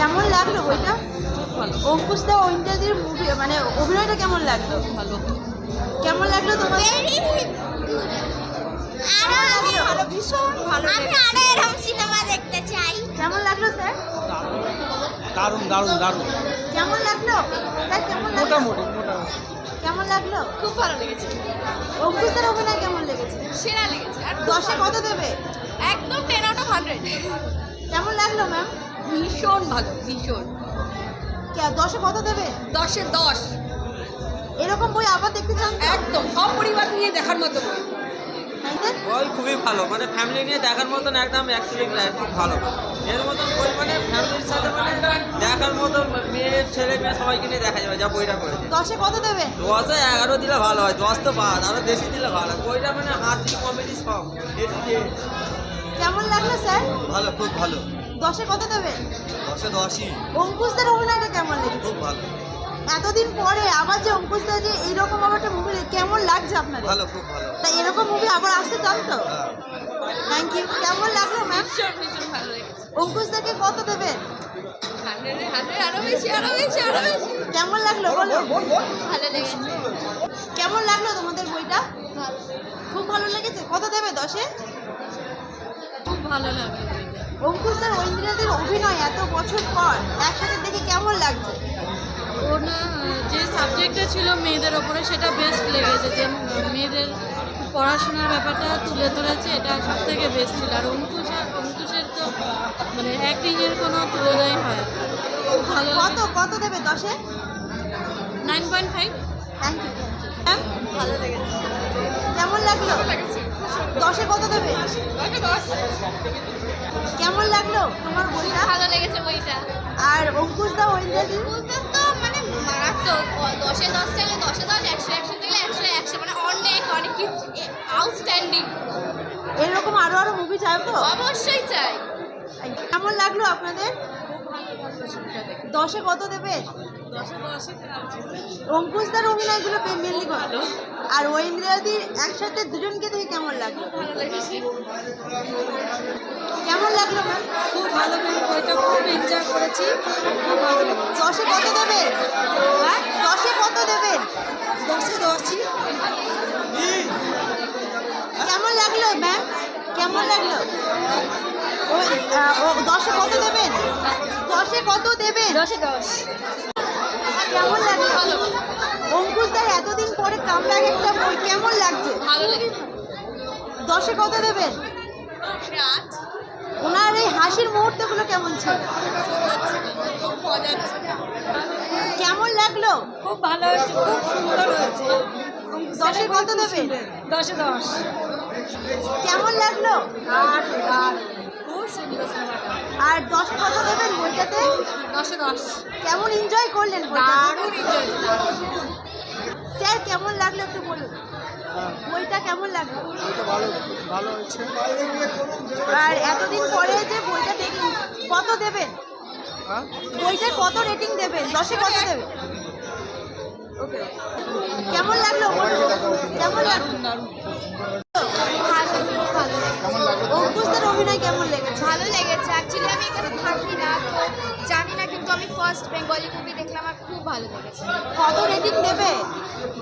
কেমন লাগলো বইটা? অঙ্কুশ দা ঐন্দ্রাদির মুভি মানে অভিনয়টা কেমন লাগলো? ভালো। কেমন লাগলো তোমার? ভালো, ভীষণ ভালো। আমি আরো এরকম সিনেমা দেখতে চাই। কেমন লাগলো স্যার? দারুণ দারুণ দারুণ। কেমন লাগলো স্যার? কেমন লাগলো? মোটামুটি কেমন লাগলো? খুব ভালো লেগেছে, অঙ্কুশ দার অভিনয় কেমন লেগেছে? সেরা লেগেছে। আর 10-এ কত দেবে? একদম 10 out of 100। কেমন লাগলো ম্যাম? ভীষণ ভালো, ভীষণ। 10-এ কত দেবে? 10-এ 10। এরকম বই আবার দেখতে চান তো? একদম সব পরিবার নিয়ে দেখার মতো বই। তাই না? বই খুবই ভালো, মানে ফ্যামিলি নিয়ে দেখার মতন একদম অ্যাকচুয়ালি খুব ভালো। এর মতন বই মানে ফ্যামিলির সাথে মানে দেখার মতন, মেয়ে ছেলে মেয়ে সবাইকে নিয়ে দেখা যাবে যা বইটা করেছে। 10-এ কত দেবে? 10-এ 11 দিলে ভালো হয়, 10 তো বাদ, আরো বেশি দিলে ভালো হয়। বইটা মানে হাসি কমেডি সব কেমন লাগলো স্যার? ভালো, খুব ভালো। 10-এ কত দেবে? 10-এ 10ই। অঙ্কুশদার অভিনয়টা কেমন লেগেছে? খুব ভালো, এতদিন পরে আবার যে অঙ্কুশদা যে এইরকম আবার একটা মুভি, কেমন লাগছে আপনাদের? ভালো, খুব ভালো। তা এরকম মুভি আবার আসতে চান তো? হ্যাঁ। Thank you. কেমন লাগলো ম্যাম? ভীষণ ভীষণ ভালো লেগেছে। অঙ্কুশদাকে কত দেবেন? 100-এ 100, আরো বেশি, আরো বেশি, আরো বেশি। কেমন লাগলো বলো? ভালো লেগেছে। কেমন লাগলো তোমাদের বইটা? খুব ভালো লেগেছে। কত দেবে 10-এ? খুব ভালো লাগলো। অঙ্কুশদার ঐন্দ্রাদির অভিনয় এত বছর পর একসাথে দেখে কেমন লাগছে? ওনা যে সাবজেক্টটা ছিল মেয়েদের ওপরে সেটা বেস্ট লেগেছে, যে মেয়েদের পড়াশোনার ব্যাপারটা তুলে ধরেছে, এটা সব থেকে বেস্ট ছিল। আর অঙ্কুশের তো মানে অ্যাক্টিংয়ের কোনো তুলনাই হয় না। খুব ভালো কত দেবে 10-এ? 9.5। Thank you. ম্যাম ভালো লেগেছে। কেমন লাগলো? 10-এ কত দেবে? 10। কেমন লাগলো তোমার বইটা? ভালো লেগেছে বইটা। আর অঙ্কুশদা ঐন্দ্রাদি? বুঝতে তো মানে মারাত্মক। 10-এ 10 চাইলে 10-এ 10, 100-এ 100 চাইলে 100-এ 100, মানে অনেক অনেক কিছু আউটস্ট্যান্ডিং। এরকম আরো মুভি চাই তো? অবশ্যই চাই। কেমন লাগলো আপনাদের? 10-এ কত দেবে? অঙ্কুশদার অভিনয়গুলো মেনলি ভালো, আর ঐন্দ্রাদির একসাথে দুজনকে দেখে কেমন লাগলো? ভালো লেগেছে। কেমন লাগলো ম্যাম? খুব ভালো, বইটা খুব এনজয় করেছি, খুব ভালো লেগেছে। 10-এ কত দেবে? হ্যাঁ 10-এ কত দেবেন? 10-এ 10ই। কেমন লাগলো ম্যাম? কেমন লাগলো? 10-এ কত দেবেন? 10-এ কত দেবেন? 10-এ 10। কেমন লাগলো? অঙ্কুশদার এতদিন পরে কামব্যাক একটা বই, কেমন লাগছে? ভালো লেগেছে। 10-এ কত দেবেন? 7। ওনার এই হাসির মুহূর্তগুলো কেমন ছিল? খুব মজা হচ্ছে। কেমন লাগলো? খুব ভালো হয়েছে, খুব সুন্দর হয়েছে। 10-এ কত দেবেন? 10-এ 10। কেমন লাগলো? খুব সুন্দর সিনেমাটা। আর 10-এ কত দেবেন বইটাতে? 10-এ 10। কেমন এনজয় করলেন বইটা? দারুণ এনজয় হয়েছে। স্যার কেমন লাগলো একটু বলুন। বইটা কেমন লাগলো? ভালো হয়েছে। আর এতদিন পরে যে বইটা দেখুন, কত দেবেন? বইটার কত রেটিং দেবেন? 10-এ কত দেবেন? ওকে, কেমন লাগলো বলুন। কেমন লাগলো? অঙ্কুশদার অভিনয় কেমন লেগেছে? ভালো লেগেছে। অ্যাকচুয়ালি আমি এখানে থাকি না, তো জানি না, কিন্তু আমি ফার্স্ট বেঙ্গলি মুভি দেখলাম, আমার খুব ভালো লেগেছে। কত রেটিং দেবে?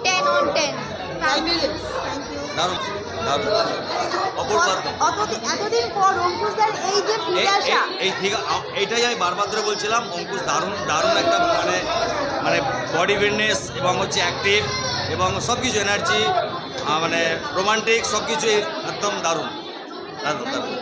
10 on 10। Thank you. দারুণ দারুণ, অপূর্ব। এতদিন পর অঙ্কুশদার এই যে ফিরে আসা, এইটাই আমি বারবার ধরে বলছিলাম, অঙ্কুশ দারুণ দারুণ একটা মানে বডি ফিটনেস এবং হচ্ছে অ্যাক্টিভ এবং সব কিছু এনার্জি, মানে রোমান্টিক সব কিছু একদম দারুণ দারুণ দারুণ।